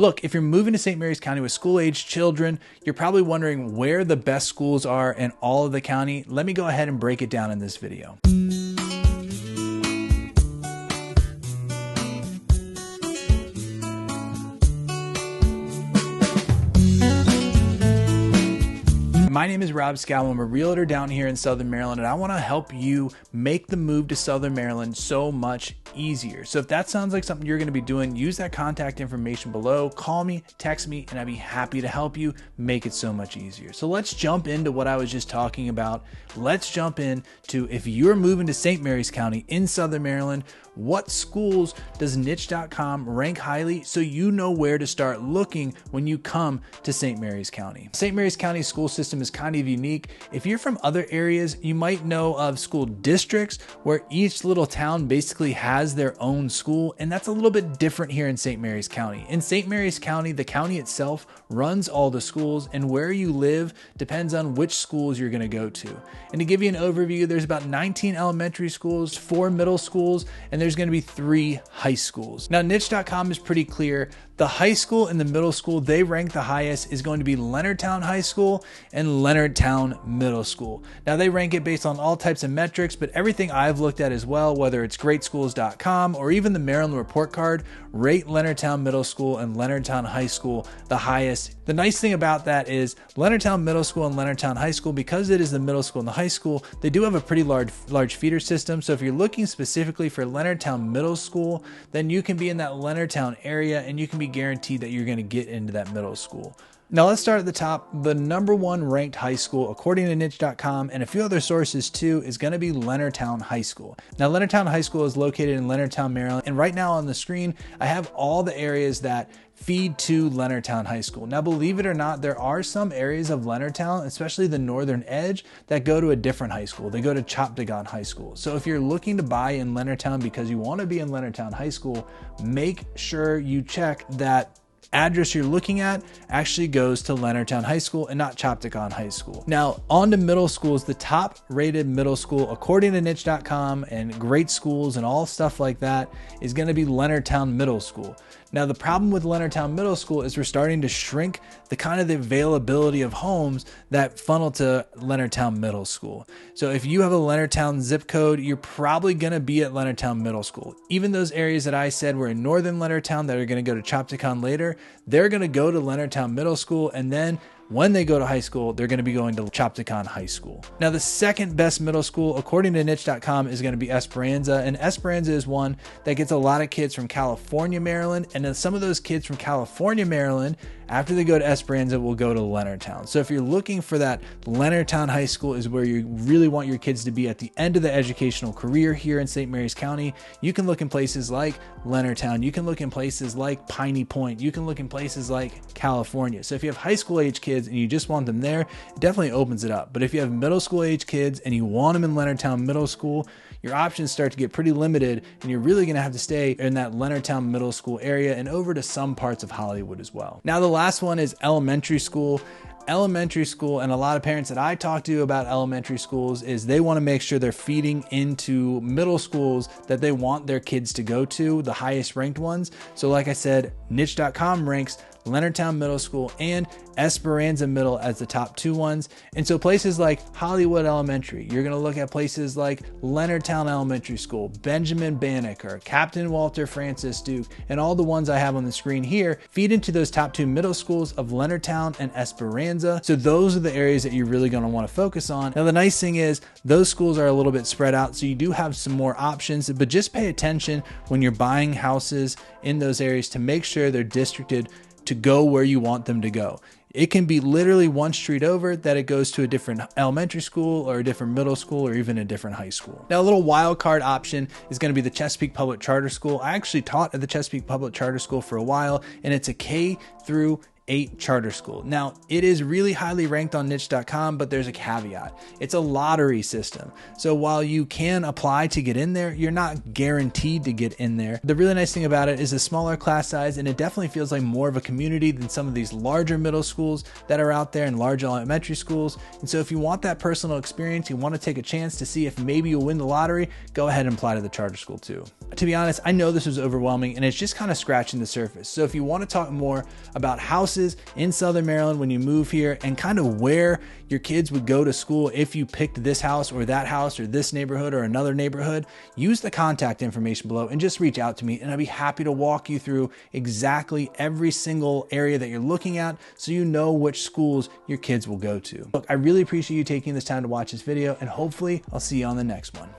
Look, if you're moving to St. Mary's County with school-aged children, you're probably wondering where the best schools are in all of the county. Let me go ahead and break it down in this video. My name is Rob Schou. I'm a realtor down here in Southern Maryland, and I want to help you make the move to Southern Maryland so much easier. So if that sounds like something you're going to be doing, use that contact information below. Call me, text me, and I'd be happy to help you make it so much easier. So let's jump into what I was just talking about. Let's jump into, if you're moving to St. Mary's County in Southern Maryland, what schools does niche.com rank highly so you know where to start looking when you come to St. Mary's County? St. Mary's County school system is kind of unique. If you're from other areas, you might know of school districts where each little town basically has their own school, and that's a little bit different here in St. Mary's County. In St. Mary's County, the county itself runs all the schools, and where you live depends on which schools you're going to go to. And to give you an overview, there's about 19 elementary schools, 4 middle schools, and there's going to be 3 high schools. Now, niche.com is pretty clear. The high school and the middle school they rank the highest is going to be Leonardtown High School and Leonardtown Middle School. Now, they rank it based on all types of metrics, but everything I've looked at as well, whether it's greatschools.com or even the Maryland Report Card, rate Leonardtown Middle School and Leonardtown High School the highest. The nice thing about that is Leonardtown Middle School and Leonardtown High School, because it is the middle school and the high school, they do have a pretty large feeder system. So if you're looking specifically for Leonardtown Middle School, then you can be in that Leonardtown area and you can be guaranteed that you're going to get into that middle school. Now let's start at the top. The #1 ranked high school, according to niche.com and a few other sources too, is going to be Leonardtown High School. Now, Leonardtown High School is located in Leonardtown, Maryland. And right now on the screen, I have all the areas that feed to Leonardtown High School. Now, believe it or not, there are some areas of Leonardtown, especially the northern edge, that go to a different high school. They go to Choptagon High School. So if you're looking to buy in Leonardtown because you want to be in Leonardtown High School, make sure you check that address you're looking at actually goes to Leonardtown High School and not Choptagon High School. Now, on to middle schools, the top rated middle school, according to niche.com and great schools and all stuff like that, is going to be Leonardtown Middle School. Now, the problem with Leonardtown Middle School is we're starting to shrink the kind of the availability of homes that funnel to Leonardtown Middle School. So if you have a Leonardtown zip code, you're probably going to be at Leonardtown Middle School. Even those areas that I said were in northern Leonardtown that are going to go to Choptagon later, they're going to go to Leonardtown Middle School, and then when they go to high school, they're going to be going to Choptagon High School. Now, the second best middle school, according to niche.com, is going to be Esperanza. And Esperanza is one that gets a lot of kids from California, Maryland. And then some of those kids from California, Maryland, after they go to Esperanza, will go to Leonardtown. So if you're looking for that, Leonardtown High School is where you really want your kids to be at the end of the educational career here in St. Mary's County. You can look in places like Leonardtown. You can look in places like Piney Point. You can look in places like California. So if you have high school age kids and you just want them there, it definitely opens it up. But if you have middle school age kids and you want them in Leonardtown Middle School, your options start to get pretty limited, and you're really going to have to stay in that Leonardtown Middle School area and over to some parts of Hollywood as well. Now, the last one is elementary school. Elementary school, and a lot of parents that I talk to about elementary schools, is they want to make sure they're feeding into middle schools that they want their kids to go to, the highest ranked ones. So like I said, niche.com ranks Leonardtown Middle School and Esperanza Middle as the top 2 ones. And so places like Hollywood Elementary, you're going to look at places like Leonardtown Elementary School, Benjamin Banneker, Captain Walter Francis Duke, and all the ones I have on the screen here feed into those top 2 middle schools of Leonardtown and Esperanza. So those are the areas that you're really going to want to focus on. Now, the nice thing is those schools are a little bit spread out, so you do have some more options, but just pay attention when you're buying houses in those areas to make sure they're districted to go where you want them to go. It can be literally one street over that it goes to a different elementary school or a different middle school or even a different high school. Now, a little wild card option is going to be the Chesapeake Public Charter School. I actually taught at the Chesapeake Public Charter School for a while, and it's a K through 8 charter school. Now, it is really highly ranked on niche.com, but there's a caveat. It's a lottery system. So while you can apply to get in there, you're not guaranteed to get in there. The really nice thing about it is a smaller class size, and it definitely feels like more of a community than some of these larger middle schools that are out there and large elementary schools. And so if you want that personal experience, you want to take a chance to see if maybe you'll win the lottery, go ahead and apply to the charter school too. To be honest, I know this was overwhelming and it's just kind of scratching the surface. So if you want to talk more about houses in Southern Maryland when you move here and kind of where your kids would go to school if you picked this house or this neighborhood or another neighborhood, use the contact information below and just reach out to me, and I'd be happy to walk you through exactly every single area that you're looking at so you know which schools your kids will go to. Look, I really appreciate you taking this time to watch this video, and hopefully I'll see you on the next one.